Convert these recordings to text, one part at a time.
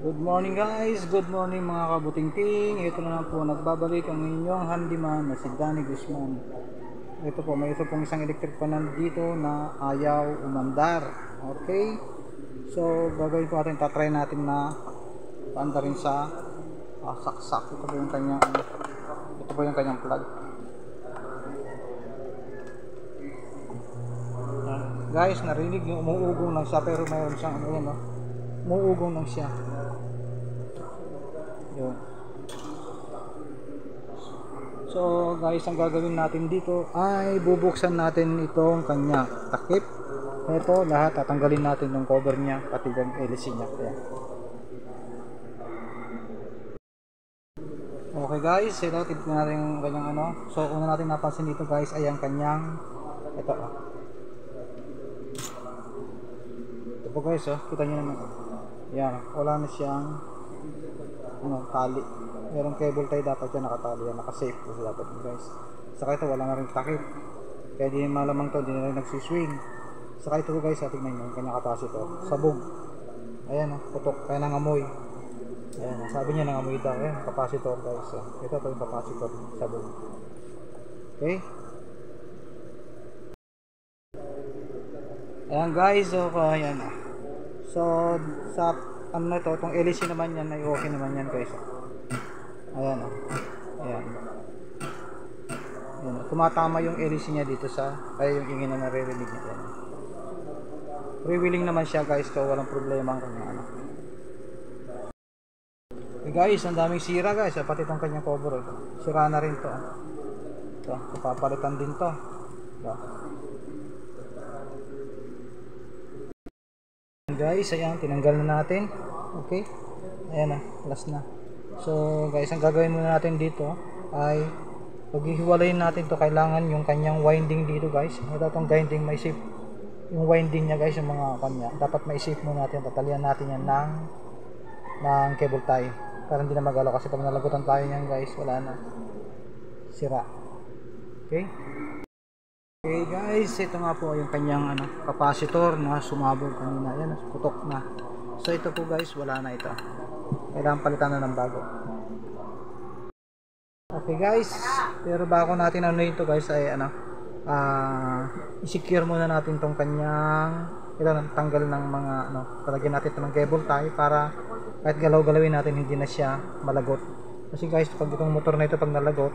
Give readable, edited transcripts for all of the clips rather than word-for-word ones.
Good morning guys, good morning mga kabutingting. Ito na lang po, nagbabalik ang inyong handyman na si Danny Guzman. Ito po, may isa pong isang electric pan dito na ayaw umandar. Okay, so gagawin po natin, tatry natin na paanda rin sa saksak. Ito po yung kanyang plug. Guys, narinig yung umuugong lang siya, pero mayroon siyang ano yan, no? Umuugong lang siya. Yun. So guys, ang gagawin natin dito ay bubuksan natin itong kanya takip. Ito lahat, tatanggalin natin yung cover niya, pati yung LC niya. Ayan. Okay guys, ito tignan natin yung kanyang ano. So una natin napansin dito guys ay ang kanyang ito. Ito po guys, kita nyo naman. Yan, wala na siyang tali. Merong cable tie dapat yan nakatali yan, nakasafe po dapat guys. Saka ito wala na rin takip, kaya di malamang to, di na rin nagsiswing. Saka ito guys, tignan nyo yung kanyang capacitor, sabog. Ayan putok, kaya nangamoy. Ayan, sabi niya nangamoy daw. Ayan, capacitor guys. Ito po yung capacitor, sabog. Okay, ayan guys. So ayan, so sa ano ito, itong LC naman yan ay okay naman yan guys. Ayan ayan. Ayan, tumatama yung LC niya dito sa, ay yung ingin na naririnig niya. Ayan. Freewheeling naman siya guys, so walang problema ang kanya guys, ang daming sira guys, pati itong kanyang cover ito. Sira na rin to. Ito, papalitan din to. Ito. Guys, ayan, tinanggal na natin. Okay, ayan na, last na. So guys, ang gagawin muna natin dito ay paghihiwalayin natin to. Kailangan yung kanyang winding dito guys. Ito itong winding, may safe yung winding niya guys, yung mga kanya dapat may safe muna natin. Tatalian natin yan ng cable tie para hindi na magalaw, kasi pag nalagutan tayo yan guys, wala na, sira. Okay. Okay guys, ito nga po yung kanyang capacitor na sumabog kanina. Ayan, putok na. So ito po guys, wala na ito. Kailangan palitan na ng bago. Okay guys, pero bago natin ito guys ay i-secure muna natin tong kanyang tanggal ng mga talagyan natin ito ng cable tie para kahit galaw-galawin natin hindi na siya malagot. Kasi guys, pag itong motor na ito pag nalagot,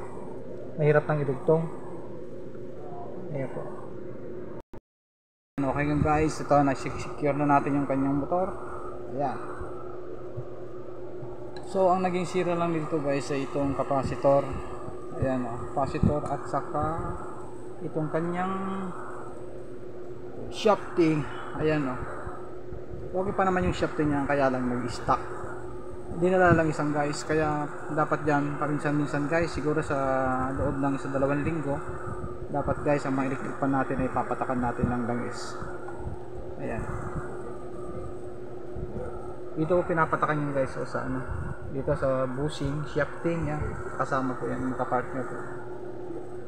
mahirap nang idugtong. Ayan po. Okay guys, ito na-secure na natin yung kanyang motor. Ayan. So ang naging sira lang dito guys ay itong capacitor. Ayan capacitor, at saka itong kanyang shafting. Ayan okay pa naman yung shafting niya, kaya lang nag-stuck. Hindi na lang isang guys, kaya dapat dyan paminsan-minsan guys, siguro sa loob ng 1-2 linggo, dapat guys ang mga electric pan natin ay papatakan natin ng langis. Ayan, dito ko pinapatakan yung guys sa dito sa bushing, shafting niya, kasama po yan, makapartner po.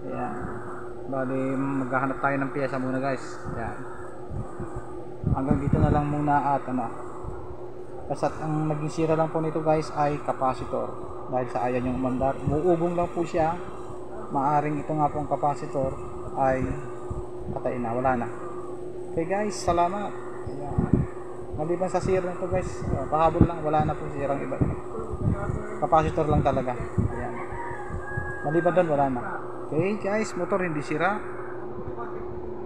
Ayan, bali maghahanap tayo ng piyesa muna guys. Ayan, hanggang dito na lang muna at basta ang naging sira lang po nito guys ay capacitor, dahil sa ayaw niyang umandar, umuugong lang po siya. Maaring ito nga pong capacitor ay patay na, wala na. Okay guys, salamat. Ayan. Maliban sa sira nito guys, pahabol lang, wala na po sirang iba. Capacitor lang talaga. Ayan. Maliban doon, wala na. Okay guys, motor hindi sira,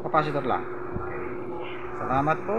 capacitor lang. Okay. Salamat po.